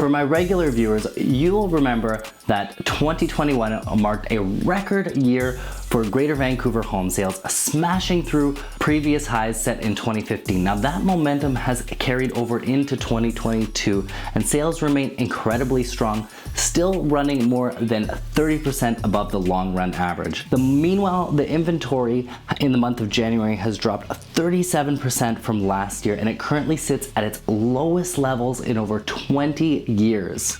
For my regular viewers, you'll remember that 2021 marked a record year for Greater Vancouver home sales, smashing through previous highs set in 2015. Now that momentum has carried over into 2022 and sales remain incredibly strong, still running more than 30% above the long run average. Meanwhile, the inventory in the month of January has dropped 37% from last year, and it currently sits at its lowest levels in over 20 years.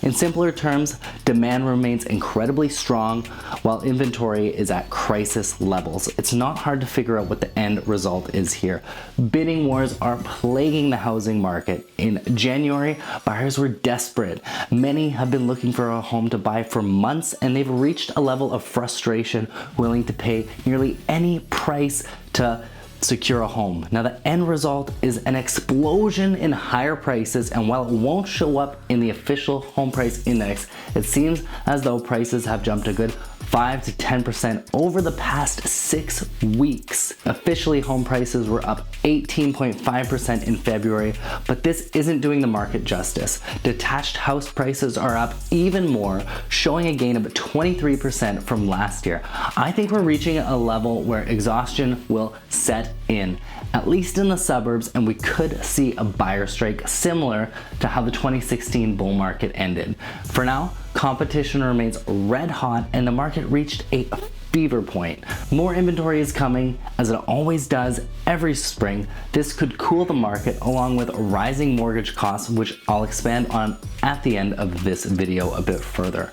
In simpler terms, demand remains incredibly strong while inventory is at crisis levels. It's not hard to figure out what the end result is here. Bidding wars are plaguing the housing market. In January, buyers were desperate. Many have been looking for a home to buy for months, and they've reached a level of frustration willing to pay nearly any price to secure a home. Now the end result is an explosion in higher prices, and while it won't show up in the official home price index, it seems as though prices have jumped a good 5 to 10% over the past 6 weeks. Officially, home prices were up 18.5% in February, but this isn't doing the market justice. Detached house prices are up even more, showing a gain of 23% from last year. I think we're reaching a level where exhaustion will set in, at least in the suburbs, and we could see a buyer strike similar to how the 2016 bull market ended. For now, competition remains red hot and the market reached a fever point. More inventory is coming, as it always does every spring. This could cool the market along with rising mortgage costs, which I'll expand on at the end of this video a bit further.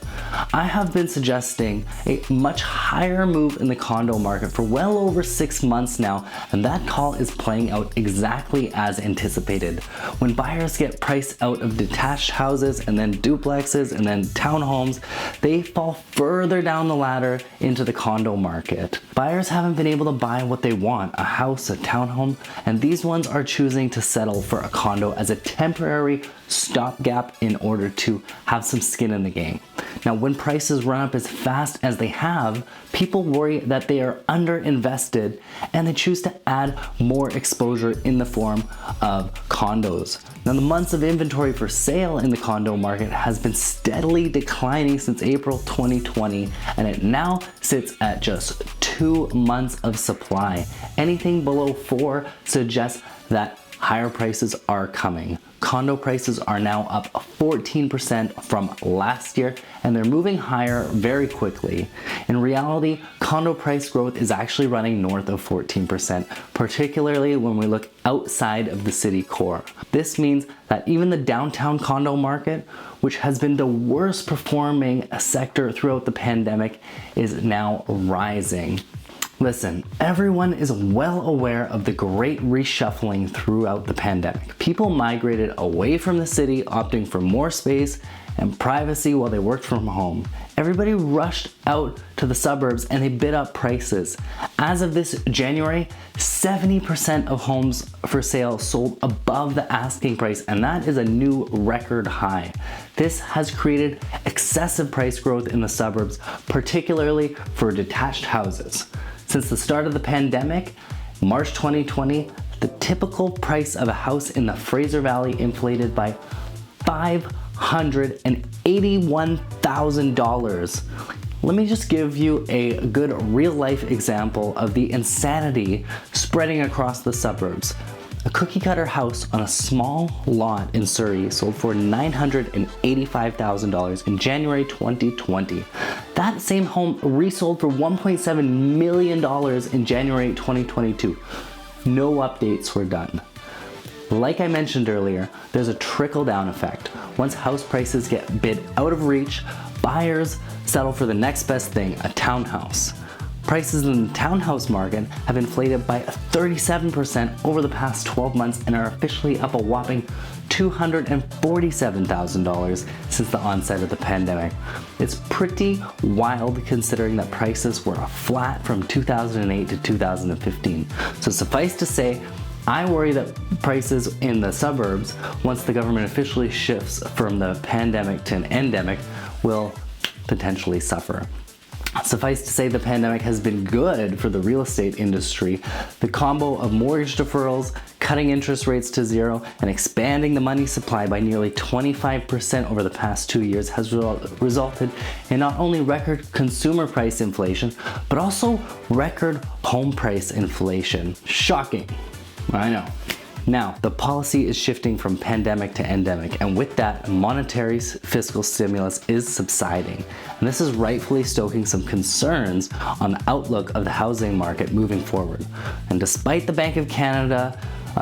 I have been suggesting a much higher move in the condo market for well over 6 months now, and that call is playing out exactly as anticipated. When buyers get priced out of detached houses and then duplexes and then townhomes, they fall further down the ladder into the condo market. Buyers haven't been able to buy what they want, a house, a townhome, and these ones are choosing to settle for a condo as a temporary stopgap in order to have some skin in the game. Now, when prices run up as fast as they have, people worry that they are underinvested and they choose to add more exposure in the form of condos. Now, the months of inventory for sale in the condo market has been steadily declining since April 2020, and it now sits at just 2 months of supply. Anything below 4 suggests that higher prices are coming. Condo prices are now up 14% from last year, and they're moving higher very quickly. In reality, condo price growth is actually running north of 14%, particularly when we look outside of the city core. This means that even the downtown condo market, which has been the worst performing sector throughout the pandemic, is now rising. Listen, everyone is well aware of the great reshuffling throughout the pandemic. People migrated away from the city, opting for more space and privacy while they worked from home. Everybody rushed out to the suburbs and they bid up prices. As of this January, 70% of homes for sale sold above the asking price, and that is a new record high. This has created excessive price growth in the suburbs, particularly for detached houses. Since the start of the pandemic, March 2020, the typical price of a house in the Fraser Valley inflated by $581,000. Let me just give you a good real-life example of the insanity spreading across the suburbs. A cookie-cutter house on a small lot in Surrey sold for $985,000 in January 2020. That same home resold for $1.7 million in January 2022. No updates were done. Like I mentioned earlier, there's a trickle-down effect. Once house prices get bid out of reach, buyers settle for the next best thing, a townhouse. Prices in the townhouse market have inflated by 37% over the past 12 months and are officially up a whopping $247,000 since the onset of the pandemic. It's pretty wild considering that prices were flat from 2008 to 2015. So suffice to say, I worry that prices in the suburbs, once the government officially shifts from the pandemic to an endemic, will potentially suffer. Suffice to say, the pandemic has been good for the real estate industry. The combo of mortgage deferrals, cutting interest rates to zero and expanding the money supply by nearly 25% over the past 2 years has resulted in not only record consumer price inflation, but also record home price inflation. Shocking, I know. Now, the policy is shifting from pandemic to endemic, and with that, monetary fiscal stimulus is subsiding. And this is rightfully stoking some concerns on the outlook of the housing market moving forward. And despite the Bank of Canada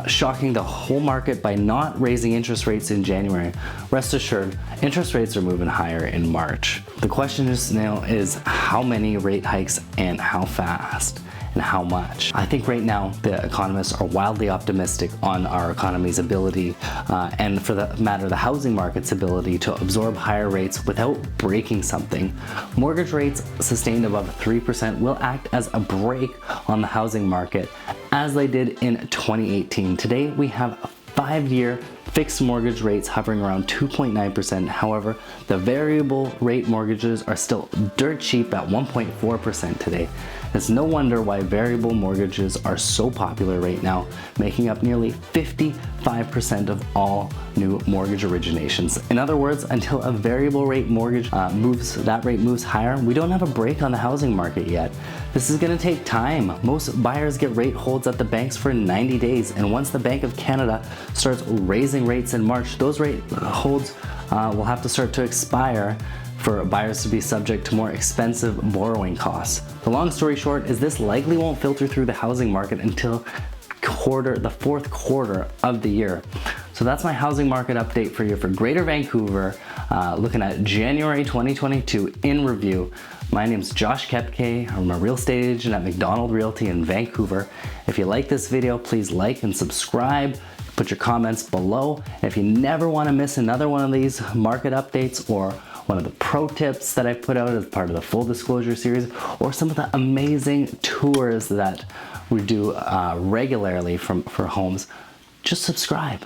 shocking the whole market by not raising interest rates in January, rest assured, interest rates are moving higher in March. The question is now is how many rate hikes and how fast? And how much. I think right now the economists are wildly optimistic on our economy's ability and for that matter the housing market's ability to absorb higher rates without breaking something. Mortgage rates sustained above 3% will act as a brake on the housing market as they did in 2018. Today we have a 5-year fixed mortgage rates hovering around 2.9%. However, the variable rate mortgages are still dirt cheap at 1.4% today. It's no wonder why variable mortgages are so popular right now, making up nearly 55% of all new mortgage originations. In other words, until a variable rate mortgage moves higher, we don't have a break on the housing market yet. This is going to take time. Most buyers get rate holds at the banks for 90 days, and once the Bank of Canada starts raising rates in March, those rate holds will have to start to expire for buyers to be subject to more expensive borrowing costs. The long story short is this likely won't filter through the housing market until the fourth quarter of the year. So that's my housing market update for you for Greater Vancouver, looking at January 2022 in review. My name is Josh Kepke. I'm a real estate agent at McDonald Realty in Vancouver. If you like this video, please like and subscribe. Put your comments below. And if you never want to miss another one of these market updates or one of the pro tips that I put out as part of the full disclosure series, or some of the amazing tours that we do regularly for homes, just subscribe.